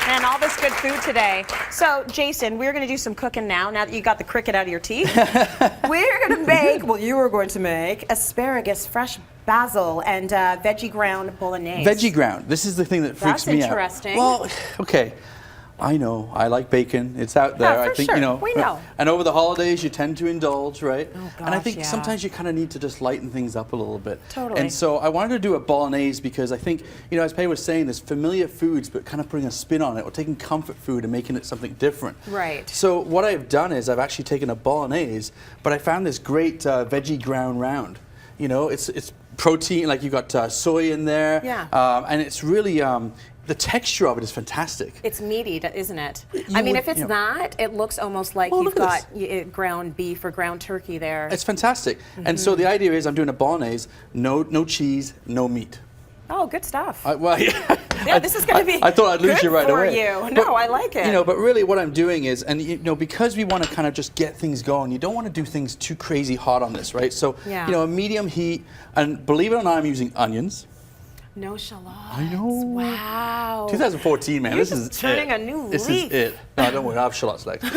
And all this good food today. So, Jason, we're going to do some cooking now that you got the cricket out of your teeth. We're going to make, well, you were going to make asparagus, fresh basil, and veggie ground bolognese. Veggie ground. This is the thing that freaks me out. That's interesting. Well, okay. I know. I like bacon. It's out there. Yeah, for I think, sure. you know. We know. And over the holidays, you tend to indulge, right? Oh, gosh, and I think yeah. sometimes you kind of need to just lighten things up a little bit. Totally. And so I wanted to do a bolognese because I think, you know, as Pei was saying, there's familiar foods, but kind of putting a spin on it or taking comfort food and making it something different. Right. So what I've done is I've actually taken a bolognese, but I found this great veggie ground round. You know, it's protein, like you've got soy in there. Yeah. And it's really, the texture of it is fantastic. It's meaty, isn't it? I mean, if it's not, it looks almost like you've got ground beef or ground turkey there. It's fantastic. And so the idea is I'm doing a bolognese, no cheese, no meat. Oh, good stuff. Well, yeah, this is going to be I thought I'd lose you right away. You. No, I like it. You know, but really what I'm doing is, and you know, because we want to kind of just get things going, you don't want to do things too crazy hot on this, right? So, you know, a medium heat, and believe it or not, I'm using onions. No shallots. I know. Wow. 2014, man. You're this is turning a new This leaf. is it. No, don't worry. I have shallots next.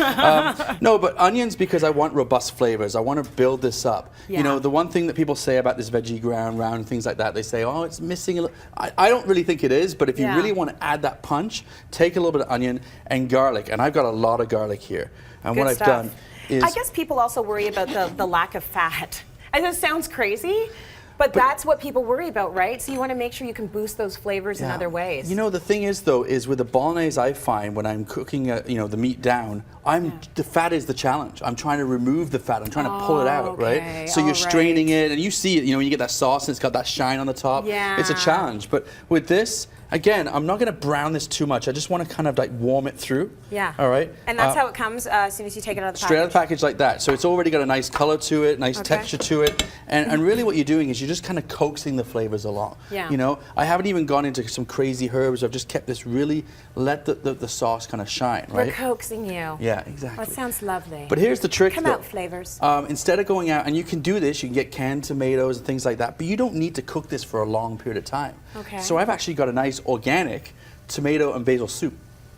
No, but onions because I want robust flavors. I want to build this up. Yeah. You know, the one thing that people say about this veggie ground round, things like that, they say, oh, it's missing a little. I don't really think it is, but if you really want to add that punch, take a little bit of onion and garlic. And I've got a lot of garlic here. And what I've done is... I guess people also worry about the lack of fat. And it sounds crazy. But that's what people worry about, right? So you want to make sure you can boost those flavors in other ways. You know, the thing is, though, is with the bolognese, I find when I'm cooking, you know, the meat down, the fat is the challenge. I'm trying to remove the fat. I'm trying to pull it out, right? So you're straining it, and you see it. You know, when you get that sauce and it's got that shine on the top. Yeah. It's a challenge. But with this, again, I'm not going to brown this too much. I just want to kind of like warm it through. Yeah. All right. And that's how it comes as soon as you take it out of the package. Straight out of the package like that. So it's already got a nice color to it, nice texture to it. And really what you're doing is you're just kind of coaxing the flavors along. Yeah. You know, I haven't even gone into some crazy herbs. I've just kept this really, let the sauce kind of shine, right? We're coaxing you. Yeah, exactly. That sounds lovely. But here's the trick. Come out, flavors. Instead of going out, and you can do this, you can get canned tomatoes and things like that, but you don't need to cook this for a long period of time. Okay. So I've actually got a nice organic tomato and basil soup.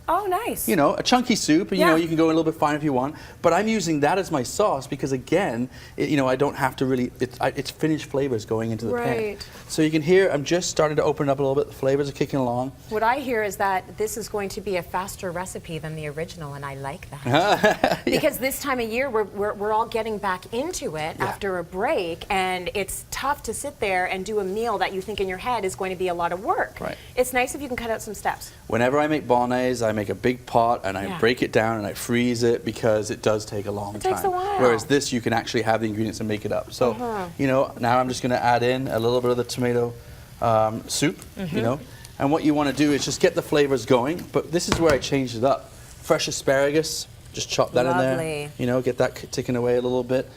Oh, nice. You know, a chunky soup, and you know, you can go a little bit fine if you want, but I'm using that as my sauce because, again, you know, I don't have to really, it's finished flavors going into the pan. So you can hear I'm just starting to open up a little bit, the flavors are kicking along. What I hear is that this is going to be a faster recipe than the original, and I like that. Because this time of year, we're all getting back into it after a break, and it's tough to sit there and do a meal that you think in your head is going to be a lot of work. Right. It's nice if you can cut out some steps. Whenever I make bolognese, I make a big pot and I break it down and I freeze it because it does take a long time. It takes a while. Whereas this, you can actually have the ingredients and make it up. So, you know, now I'm just going to add in a little bit of the tomato soup, you know. And what you want to do is just get the flavors going. But this is where I changed it up. Fresh asparagus, just chop that in there. You know, get that ticking away a little bit.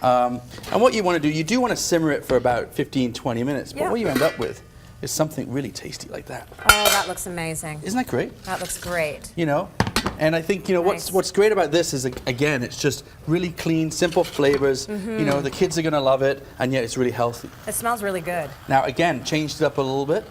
And what you want to do, you do want to simmer it for about 15, 20 minutes. But what you end up with is something really tasty like that. Oh, that looks amazing. Isn't that great? That looks great. You know, and I think, you know, what's great about this is, again, it's just really clean, simple flavors. You know, the kids are going to love it, and yet it's really healthy. It smells really good. Now, again, changed it up a little bit.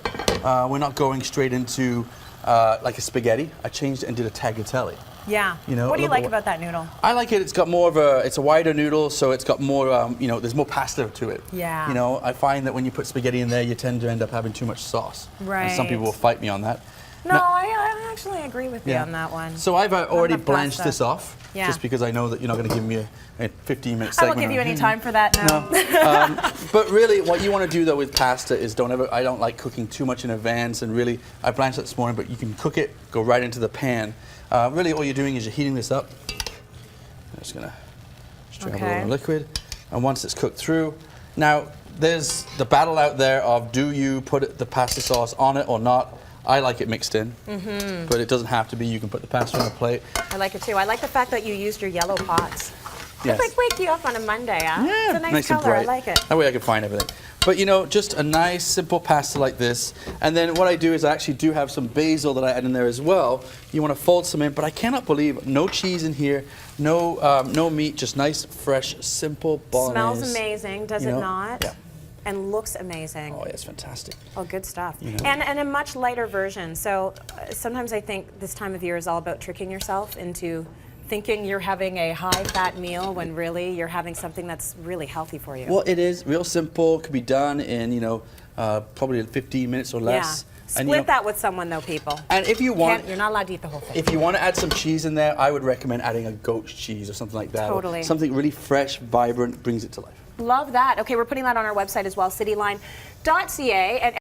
We're not going straight into like a spaghetti. I changed it and did a tagliatelle. Yeah. You know, what do you like about that noodle? I like it. It's got more of it's a wider noodle, so it's got more, you know, there's more pasta to it. Yeah. You know, I find that when you put spaghetti in there, you tend to end up having too much sauce. Right. And some people will fight me on that. No, I actually agree with you on that one. So I've already blanched this off, just because I know that you're not going to give me a 15-minute segment. I won't give you any time for that now. No. But really, what you want to do though with pasta is I don't like cooking too much in advance, and really, I blanched it this morning, but you can cook it, go right into the pan. Really, all you're doing is you're heating this up. I'm just going to straight up a little liquid, and once it's cooked through, now there's the battle out there of do you put the pasta sauce on it or not. I like it mixed in, but it doesn't have to be. You can put the pasta on a plate. I like it too. I like the fact that you used your yellow pots. Yes. It's like wake you up on a Monday, huh? Yeah, it's a nice color. And bright. I like it. That way I can find everything. But you know, just a nice simple pasta like this. And then what I do is I actually do have some basil that I add in there as well. You want to fold some in, but I cannot believe no cheese in here, no meat, just nice, fresh, simple bolognese. Smells amazing, does it not? Yeah. and looks amazing. Oh, yeah, it's fantastic. Oh, good stuff. You know. And a much lighter version. So sometimes I think this time of year is all about tricking yourself into thinking you're having a high-fat meal when really you're having something that's really healthy for you. Well, it is real simple. Could be done in, you know, probably 15 minutes or less. Yeah. And, Split you know, that with someone, though, people. And if you want, You're not allowed to eat the whole thing. if you want to add some cheese in there, I would recommend adding a goat's cheese or something like that. Totally. Or something really fresh, vibrant, brings it to life. Love that. Okay, we're putting that on our website as well, cityline.ca. And